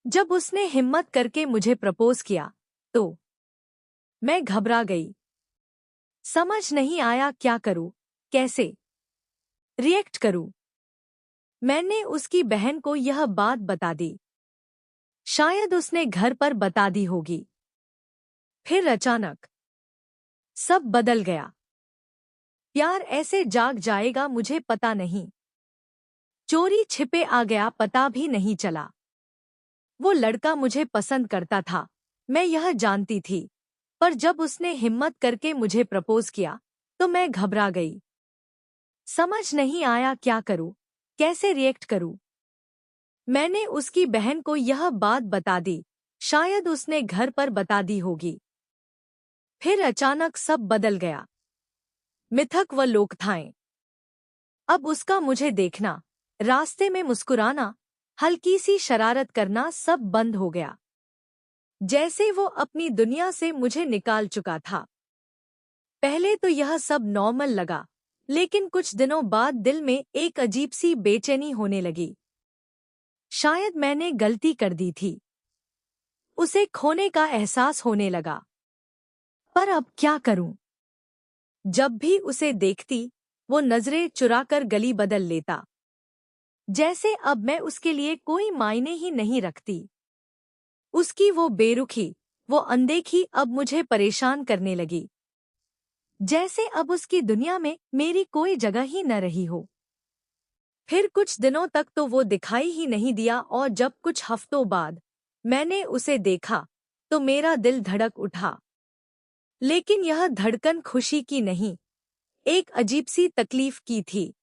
जब उसने हिम्मत करके मुझे प्रपोज किया तो मैं घबरा गई। समझ नहीं आया क्या करूं, कैसे रिएक्ट करूं। मैंने उसकी बहन को यह बात बता दी। शायद उसने घर पर बता दी होगी। फिर अचानक सब बदल गया। प्यार ऐसे जाग जाएगा मुझे पता नहीं। चोरी छिपे आ गया पता भी नहीं चला। वो लड़का मुझे पसंद करता था, मैं यह जानती थी। पर जब उसने हिम्मत करके मुझे प्रपोज किया तो मैं घबरा गई। समझ नहीं आया क्या करूं, कैसे रिएक्ट करूं। मैंने उसकी बहन को यह बात बता दी। शायद उसने घर पर बता दी होगी। फिर अचानक सब बदल गया। मिथक व लोकथाएं। अब उसका मुझे देखना, रास्ते में मुस्कुराना, हल्की सी शरारत करना सब बंद हो गया। जैसे वो अपनी दुनिया से मुझे निकाल चुका था। पहले तो यह सब नॉर्मल लगा, लेकिन कुछ दिनों बाद दिल में एक अजीब सी बेचैनी होने लगी। शायद मैंने गलती कर दी थी। उसे खोने का एहसास होने लगा। पर अब क्या करूं? जब भी उसे देखती, वो नजरें चुराकर गली बदल लेता। जैसे अब मैं उसके लिए कोई मायने ही नहीं रखती। उसकी वो बेरुखी, वो अनदेखी अब मुझे परेशान करने लगी। जैसे अब उसकी दुनिया में मेरी कोई जगह ही न रही हो। फिर कुछ दिनों तक तो वो दिखाई ही नहीं दिया और जब कुछ हफ्तों बाद मैंने उसे देखा तो मेरा दिल धड़क उठा। लेकिन यह धड़कन खुशी की नहीं, एक अजीब सी तकलीफ की थी।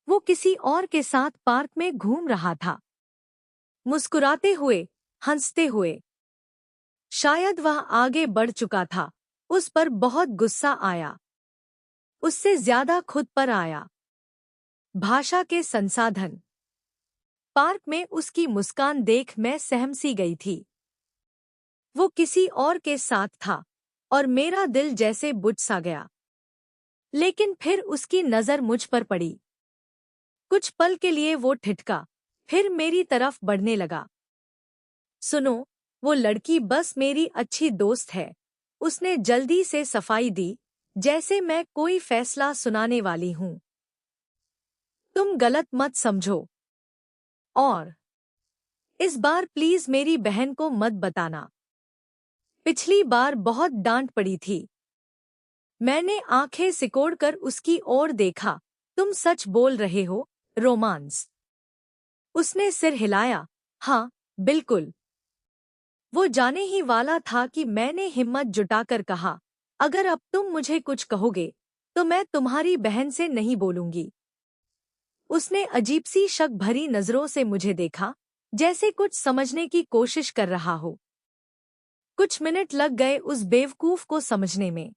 वो किसी और के साथ पार्क में घूम रहा था, मुस्कुराते हुए, हंसते हुए। शायद वह आगे बढ़ चुका था। उस पर बहुत गुस्सा आया, उससे ज्यादा खुद पर आया। भाषा के संसाधन। पार्क में उसकी मुस्कान देख मैं सहम सी गई थी। वो किसी और के साथ था और मेरा दिल जैसे बुझ सा गया। लेकिन फिर उसकी नजर मुझ पर पड़ी। कुछ पल के लिए वो ठिठका, फिर मेरी तरफ बढ़ने लगा। सुनो, वो लड़की बस मेरी अच्छी दोस्त है। उसने जल्दी से सफाई दी, जैसे मैं कोई फैसला सुनाने वाली हूं। तुम गलत मत समझो। और इस बार प्लीज मेरी बहन को मत बताना। पिछली बार बहुत डांट पड़ी थी। मैंने आंखें सिकोड़कर उसकी ओर देखा। तुम सच बोल रहे हो, रोमांस? उसने सिर हिलाया। हाँ, बिल्कुल। वो जाने ही वाला था कि मैंने हिम्मत जुटाकर कहा, अगर अब तुम मुझे कुछ कहोगे तो मैं तुम्हारी बहन से नहीं बोलूंगी। उसने अजीब सी शक भरी नजरों से मुझे देखा, जैसे कुछ समझने की कोशिश कर रहा हो। कुछ मिनट लग गए उस बेवकूफ को समझने में।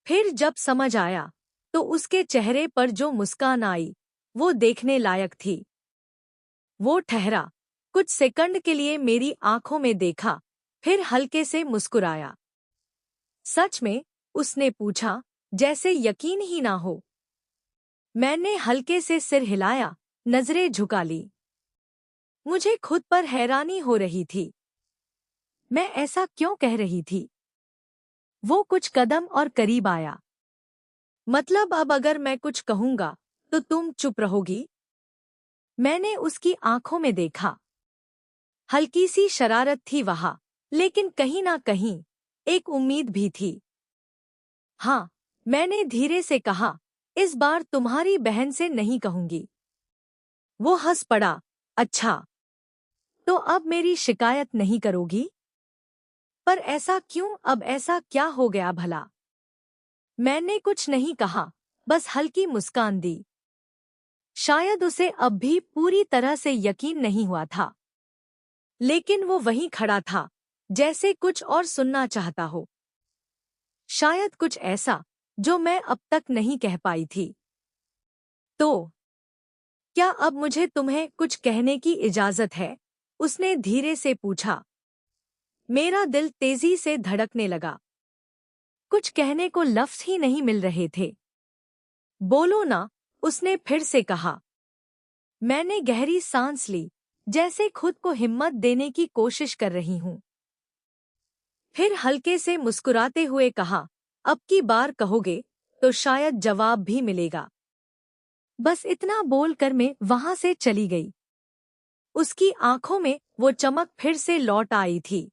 फिर जब समझ आया तो उसके चेहरे पर जो मुस्कान आई वो देखने लायक थी। वो ठहरा, कुछ सेकंड के लिए मेरी आंखों में देखा, फिर हल्के से मुस्कुराया। सच में? उसने पूछा, जैसे यकीन ही ना हो। मैंने हल्के से सिर हिलाया, नजरें झुका ली। मुझे खुद पर हैरानी हो रही थी। मैं ऐसा क्यों कह रही थी? वो कुछ कदम और करीब आया। मतलब अब अगर मैं कुछ कहूंगा तो तुम चुप रहोगी? मैंने उसकी आंखों में देखा। हल्की सी शरारत थी वहां, लेकिन कहीं ना कहीं एक उम्मीद भी थी। हाँ, मैंने धीरे से कहा, इस बार तुम्हारी बहन से नहीं कहूंगी। वो हंस पड़ा। अच्छा, तो अब मेरी शिकायत नहीं करोगी? पर ऐसा क्यों? अब ऐसा क्या हो गया भला? मैंने कुछ नहीं कहा, बस हल्की मुस्कान दी। शायद उसे अब भी पूरी तरह से यकीन नहीं हुआ था। लेकिन वो वहीं खड़ा था, जैसे कुछ और सुनना चाहता हो। शायद कुछ ऐसा जो मैं अब तक नहीं कह पाई थी। तो क्या अब मुझे तुम्हें कुछ कहने की इजाजत है? उसने धीरे से पूछा। मेरा दिल तेजी से धड़कने लगा। कुछ कहने को लफ्ज ही नहीं मिल रहे थे। बोलो ना, उसने फिर से कहा। मैंने गहरी सांस ली, जैसे खुद को हिम्मत देने की कोशिश कर रही हूँ। फिर हल्के से मुस्कुराते हुए कहा, अब की बार कहोगे तो शायद जवाब भी मिलेगा। बस इतना बोलकर मैं वहां से चली गई। उसकी आंखों में वो चमक फिर से लौट आई थी।